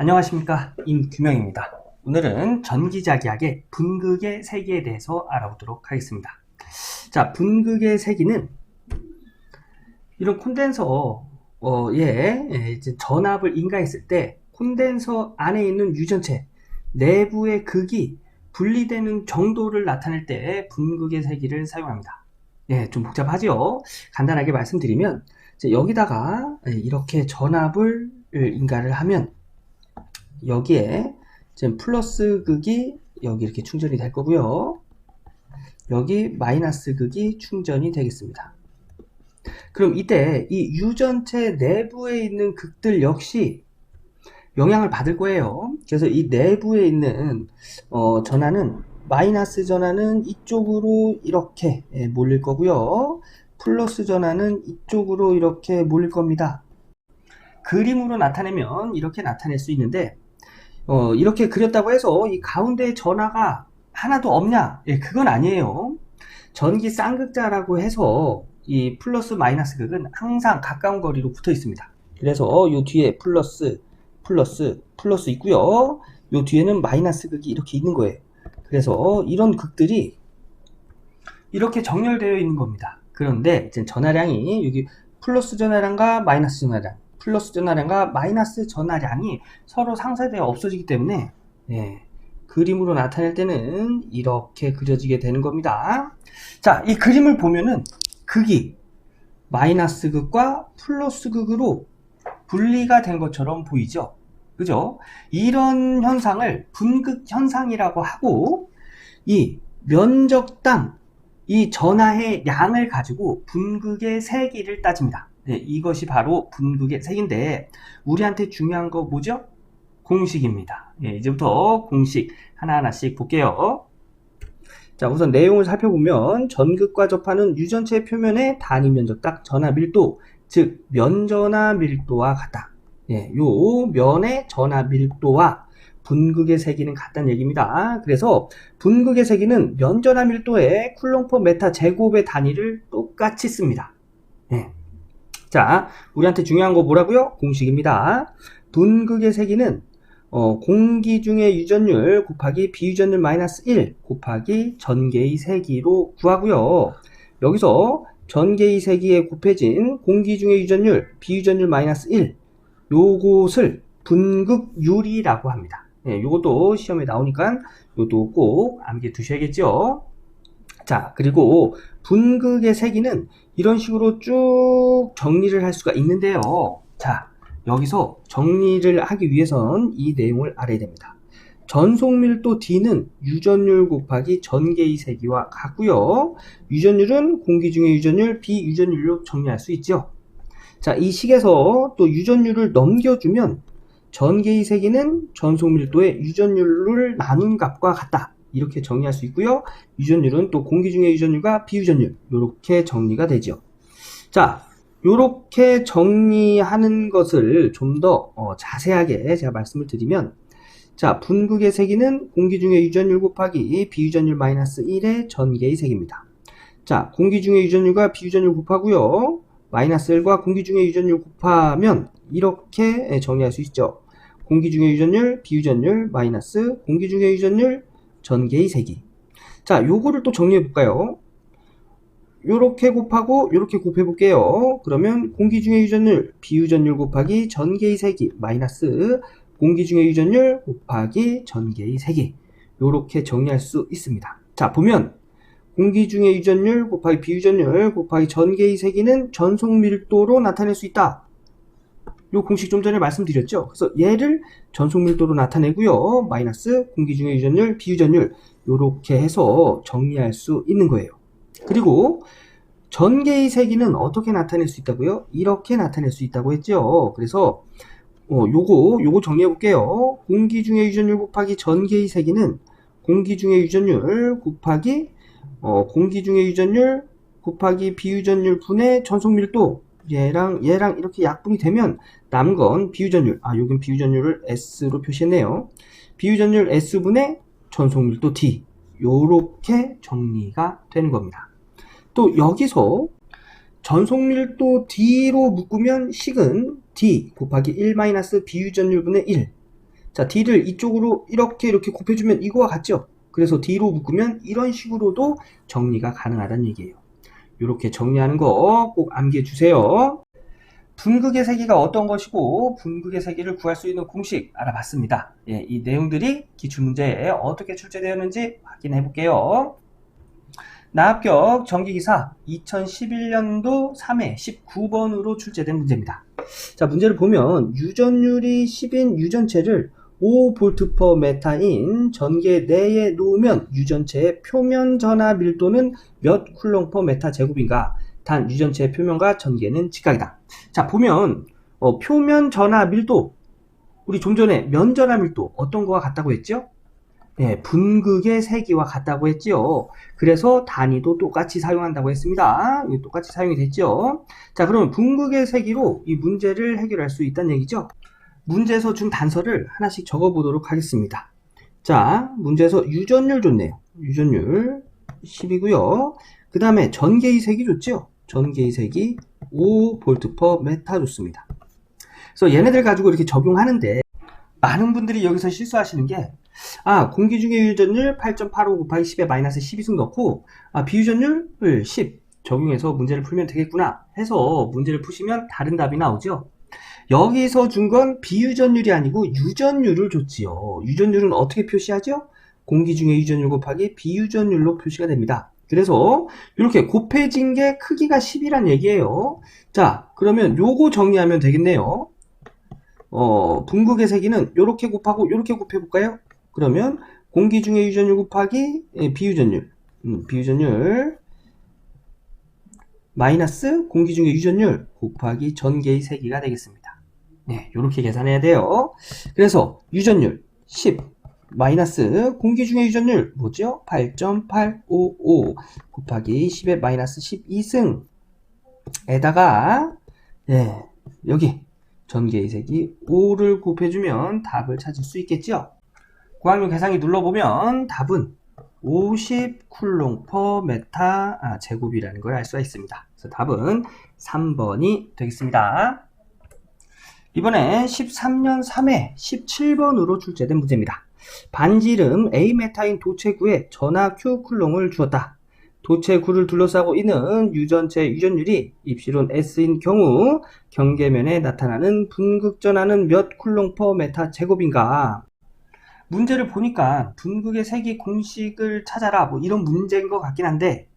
안녕하십니까, 임규명입니다. 오늘은 전기자기학의 분극의 세기에 대해서 알아보도록 하겠습니다. 자, 분극의 세기는 이런 콘덴서에 이제 전압을 인가했을 때 콘덴서 안에 있는 유전체 내부의 극이 분리되는 정도를 나타낼 때 분극의 세기를 사용합니다. 좀 복잡하죠? 간단하게 말씀드리면 여기다가 이렇게 전압을 인가를 하면 여기에 지금 플러스 극이 여기 이렇게 충전이 될 거고요. 여기 마이너스 극이 충전이 되겠습니다. 그럼 이때 이 유전체 내부에 있는 극들 역시 영향을 받을 거예요. 그래서 이 내부에 있는 전하는 마이너스 전하는 이쪽으로 이렇게 몰릴 거고요. 플러스 전하는 이쪽으로 이렇게 몰릴 겁니다. 그림으로 나타내면 이렇게 나타낼 수 있는데 이렇게 그렸다고 해서 이 가운데 전하가 하나도 없냐? 그건 아니에요. 전기 쌍극자라고 해서 이 플러스 마이너스 극은 항상 가까운 거리로 붙어 있습니다. 그래서 요 뒤에 플러스 있고요. 요 뒤에는 마이너스 극이 이렇게 있는 거예요. 그래서 이런 극들이 이렇게 정렬되어 있는 겁니다. 그런데 이제 전하량이 여기 플러스 전하량과 마이너스 전하량, 플러스 전하량과 마이너스 전하량이 서로 상쇄되어 없어지기 때문에 그림으로 나타낼 때는 이렇게 그려지게 되는 겁니다. 자, 이 그림을 보면은 극이 마이너스 극과 플러스 극으로 분리가 된 것처럼 보이죠? 그죠? 이런 현상을 분극 현상이라고 하고, 이 면적당 이 전하의 양을 가지고 분극의 세기를 따집니다. 이것이 바로 분극의 세기인데 우리한테 중요한 거 뭐죠? 공식입니다. 이제부터 공식 하나하나씩 볼게요. 자, 우선 내용을 살펴보면 전극과 접하는 유전체 표면의 단위 면적당 전하 밀도, 즉 면전하 밀도와 같다. 요 면의 전하 밀도와 분극의 세기는 같다는 얘기입니다. 그래서 분극의 세기는 면전하 밀도의 쿨롱/m 제곱의 단위를 똑같이 씁니다. 자, 우리한테 중요한 거 뭐라고요? 공식입니다. 분극의 세기는 공기 중의 유전율 곱하기 비유전율 마이너스 1 곱하기 전개의 세기로 구하고요. 여기서 전개의 세기에 곱해진 공기 중의 유전율, 비유전율 마이너스 1 요것을 분극율이라고 합니다. 요것도 시험에 나오니까 요것도 꼭 암기해 두셔야겠죠. 자, 그리고 분극의 세기는 이런 식으로 쭉 정리를 할 수가 있는데요. 자, 여기서 정리를 하기 위해선 이 내용을 알아야 됩니다. 전속밀도 D는 유전율 곱하기 전개의 세기와 같고요. 유전율은 공기 중의 유전율, 비유전율로 정리할 수 있죠. 자, 이 식에서 또 유전율을 넘겨주면 전개의 세기는 전속밀도의 유전율을 나눈 값과 같다. 이렇게 정리할 수 있고요. 유전율은 또 공기 중의 유전율과 비유전율 이렇게 정리가 되죠. 자, 이렇게 정리하는 것을 좀 더 자세하게 제가 말씀을 드리면, 자, 분극의 세기는 공기 중의 유전율 곱하기 비유전율 마이너스 1의 전개의 세기입니다. 자, 공기 중의 유전율과 비유전율 곱하고요. 마이너스 1과 공기 중의 유전율 곱하면 이렇게 정리할 수 있죠. 공기 중의 유전율, 비유전율, 마이너스 공기 중의 유전율, 전개의 세기. 자, 요거를 또 정리해 볼까요? 요렇게 곱하고 요렇게 곱해 볼게요. 그러면 공기 중의 유전율, 비유전율 곱하기 전개의 세기, 마이너스 공기 중의 유전율 곱하기 전개의 세기. 요렇게 정리할 수 있습니다. 자, 보면 공기 중의 유전율 곱하기 비유전율 곱하기 전개의 세기는 전속 밀도로 나타낼 수 있다. 요 공식 좀 전에 말씀드렸죠. 그래서 얘를 전속 밀도로 나타내고요. 마이너스 공기 중의 유전율, 비유전율 요렇게 해서 정리할 수 있는 거예요. 그리고 전개의 세기는 어떻게 나타낼 수 있다고요? 이렇게 나타낼 수 있다고 했죠. 그래서 요거 정리해 볼게요. 공기 중의 유전율 곱하기 전개의 세기는 공기 중의 유전율 곱하기 공기 중의 유전율 곱하기 비유전율 분의 전속밀도, 얘랑 이렇게 약분이 되면 남은 건 비유전율, 여긴 비유전율을 S로 표시했네요. 비유전율 S분의 전속밀도 D, 요렇게 정리가 되는 겁니다. 또 여기서 전속밀도 D로 묶으면 식은 D 곱하기 1 마이너스 비유전율분의 1, 자, D를 이쪽으로 이렇게 곱해주면 이거와 같죠? 그래서 D로 묶으면 이런 식으로도 정리가 가능하다는 얘기예요. 이렇게 정리하는 거 꼭 암기해 주세요. 분극의 세기가 어떤 것이고 분극의 세기를 구할 수 있는 공식 알아봤습니다. 예, 이 내용들이 기출문제에 어떻게 출제되었는지 확인해 볼게요. 나합격 전기기사 2011년도 3회 19번으로 출제된 문제입니다. 자, 문제를 보면 유전율이 10인 유전체를 5V/m인 전개 내에 놓으면 유전체의 표면 전하 밀도는 몇 쿨롱/m 제곱인가? 단 유전체의 표면과 전개는 직각이다. 자, 보면 표면 전하 밀도, 우리 좀 전에 면 전하 밀도 어떤 거와 같다고 했죠? 네, 분극의 세기와 같다고 했지요. 그래서 단위도 똑같이 사용한다고 했습니다. 똑같이 사용이 됐죠. 자, 그러면 분극의 세기로 이 문제를 해결할 수 있다는 얘기죠. 문제에서 준 단서를 하나씩 적어보도록 하겠습니다. 자, 문제에서 유전율 줬네요. 유전율 10이고요. 그 다음에 전개의 색이 줬죠. 전개의 색이 5V/m 줬습니다. 그래서 얘네들 가지고 이렇게 적용하는데 많은 분들이 여기서 실수하시는 게 공기 중의 유전율 8.85 곱하기 10의 마이너스 12승 넣고 비유전율을 10 적용해서 문제를 풀면 되겠구나 해서 문제를 푸시면 다른 답이 나오죠. 여기서 준 건 비유전율이 아니고 유전율을 줬지요. 유전율은 어떻게 표시하죠? 공기 중의 유전율 곱하기 비유전율로 표시가 됩니다. 그래서 이렇게 곱해진 게 크기가 10이란 얘기예요. 자, 그러면 요거 정리하면 되겠네요. 분극의 세기는 이렇게 곱하고 이렇게 곱해볼까요? 그러면 공기 중의 유전율 곱하기 비유전율, 비유전율 마이너스 공기 중의 유전율 곱하기 전개의 세기가 되겠습니다. 네, 이렇게 계산해야 돼요. 그래서 유전율 10 마이너스 공기 중의 유전율 뭐죠? 8.855 곱하기 10의 마이너스 12승 에다가 여기 전개의 색이 5를 곱해주면 답을 찾을 수 있겠죠? 고학년 계산기 눌러보면 답은 50 쿨롱/m 제곱이라는 걸 알 수가 있습니다. 그래서 답은 3번이 되겠습니다. 이번엔 13년 3회 17번으로 출제된 문제입니다. 반지 이름 A메타인 도체9에 전하 Q 쿨롱을 주었다. 도체9를 둘러싸고 있는 유전체 유전율이 입시론 S인 경우 경계면에 나타나는 분극전하는 몇 쿨롱/m 제곱인가? 문제를 보니까 분극의 세기 공식을 찾아라 뭐 이런 문제인 것 같긴 한데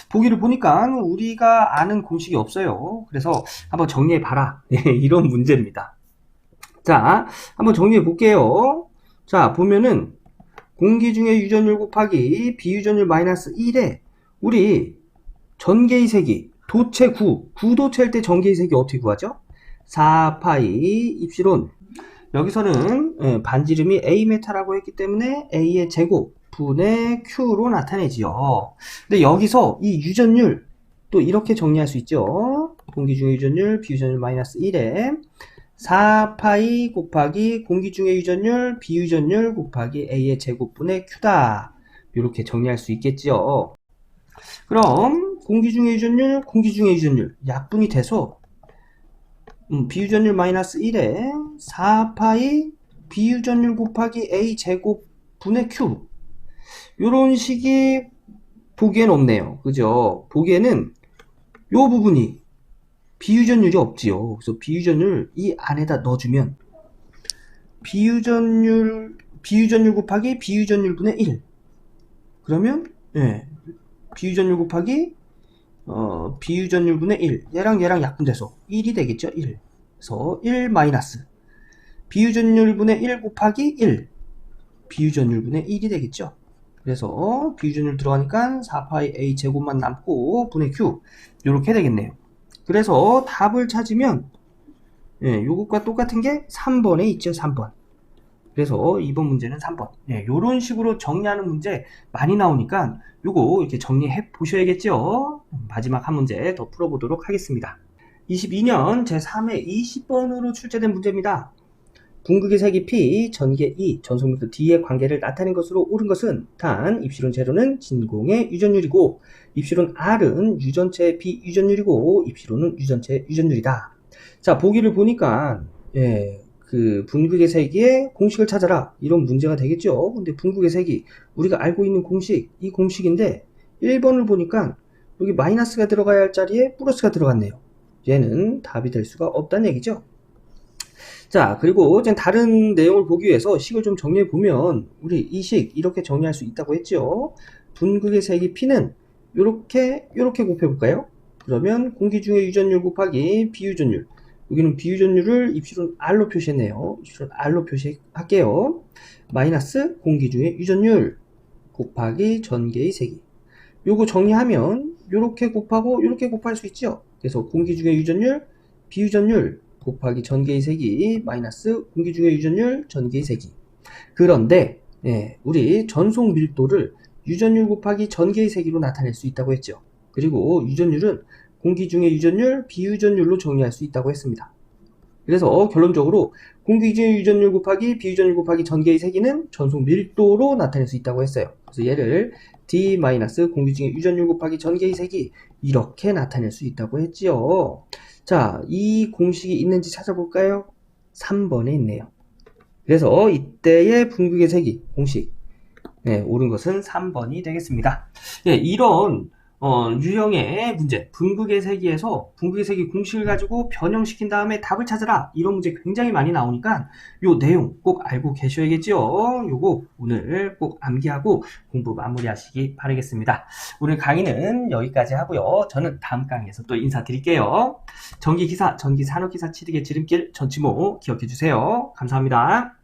보기를 보니까 우리가 아는 공식이 없어요. 그래서 한번 정리해 봐라 이런 문제입니다. 자, 한번 정리해 볼게요. 자, 보면은 공기 중의 유전율 곱하기 비유전율 마이너스 1에 우리 전개의 세기 도체 9, 구도체일 때 전개의 세기 어떻게 구하죠? 4파이 입시론 여기서는 반지름이 A메타라고 했기 때문에 A의 제곱 분의 Q로 나타내지요. 근데 여기서 이 유전율 또 이렇게 정리할 수 있죠. 공기 중의 유전율 비유전율 마이너스 1에 4파이 곱하기 공기 중의 유전율 비유전율 곱하기 A의 제곱분의 Q다. 이렇게 정리할 수 있겠죠. 그럼 공기 중의 유전율 약분이 돼서 비유전율 마이너스 1에 4파이 비유전율 곱하기 A 제곱 분의 Q 요런 식이 보기엔 없네요. 그죠? 보기에는 요 부분이 비유전율이 없지요. 그래서 비유전율 이 안에다 넣어주면 비유전율 곱하기 비유전율 분의 1 그러면 비유전율 곱하기 비유전율 분의 1 얘랑 약분돼서 1이 되겠죠. 1 그래서 1 마이너스 비유전율 분의 1 곱하기 1 비유전율 분의 1이 되겠죠. 그래서 비유전율 들어가니까 4파이 A 제곱만 남고 분의 Q 이렇게 되겠네요. 그래서 답을 찾으면 요것과 똑같은 게 3번에 있죠. 3번. 그래서 이번 문제는 3번. 요런 식으로 정리하는 문제 많이 나오니까 요거 이렇게 정리해 보셔야겠죠. 마지막 한 문제 더 풀어보도록 하겠습니다. 22년 제3회 20번으로 출제된 문제입니다. 분극의 세기 P, 전개 E, 전속밀도 D의 관계를 나타낸 것으로 옳은 것은 단 입시론 제로는 진공의 유전율이고 입시론 R은 유전체의 비유전율이고 입시론은 유전체의 유전율이다. 자, 보기를 보니까 그 분극의 세기의 공식을 찾아라. 이런 문제가 되겠죠. 근데 분극의 세기, 우리가 알고 있는 공식, 이 공식인데 1번을 보니까 여기 마이너스가 들어가야 할 자리에 플러스가 들어갔네요. 얘는 답이 될 수가 없다는 얘기죠. 자, 그리고 다른 내용을 보기 위해서 식을 좀 정리해 보면 우리 이 식 이렇게 정리할 수 있다고 했죠. 분극의 세기 P는 요렇게 곱해 볼까요? 그러면 공기 중의 유전율 곱하기 비유전율, 여기는 비유전율을 입실은 R로 표시했네요. 입실은 R로 표시할게요. 마이너스 공기 중의 유전율 곱하기 전개의 세기. 요거 정리하면 요렇게 곱하고 요렇게 곱할 수 있죠. 그래서 공기 중의 유전율, 비유전율 곱하기 전개의 세기 마이너스 공기 중의 유전율, 전개의 세기. 그런데 우리 전속 밀도를 유전율 곱하기 전개의 세기로 나타낼 수 있다고 했죠. 그리고 유전율은 공기 중의 유전율, 비유전율로 정리할 수 있다고 했습니다. 그래서 결론적으로 공기 중의 유전율 곱하기 비유전율 곱하기 전개의 세기는 전속 밀도로 나타낼 수 있다고 했어요. 그래서 얘를 D- 공기 중의 유전율 곱하기 전개의 세기 이렇게 나타낼 수 있다고 했지요. 자, 이 공식이 있는지 찾아볼까요? 3번에 있네요. 그래서 이때의 분극의 세기 공식, 옳은 것은 3번이 되겠습니다. 이런 유형의 문제, 분극의 세기에서 분극의 세기 공식을 가지고 변형시킨 다음에 답을 찾으라, 이런 문제 굉장히 많이 나오니까 요 내용 꼭 알고 계셔야겠죠. 요거 오늘 꼭 암기하고 공부 마무리하시기 바라겠습니다. 오늘 강의는 여기까지 하고요. 저는 다음 강의에서 또 인사드릴게요. 전기기사, 전기산업기사 취득의 지름길 전치모 기억해주세요. 감사합니다.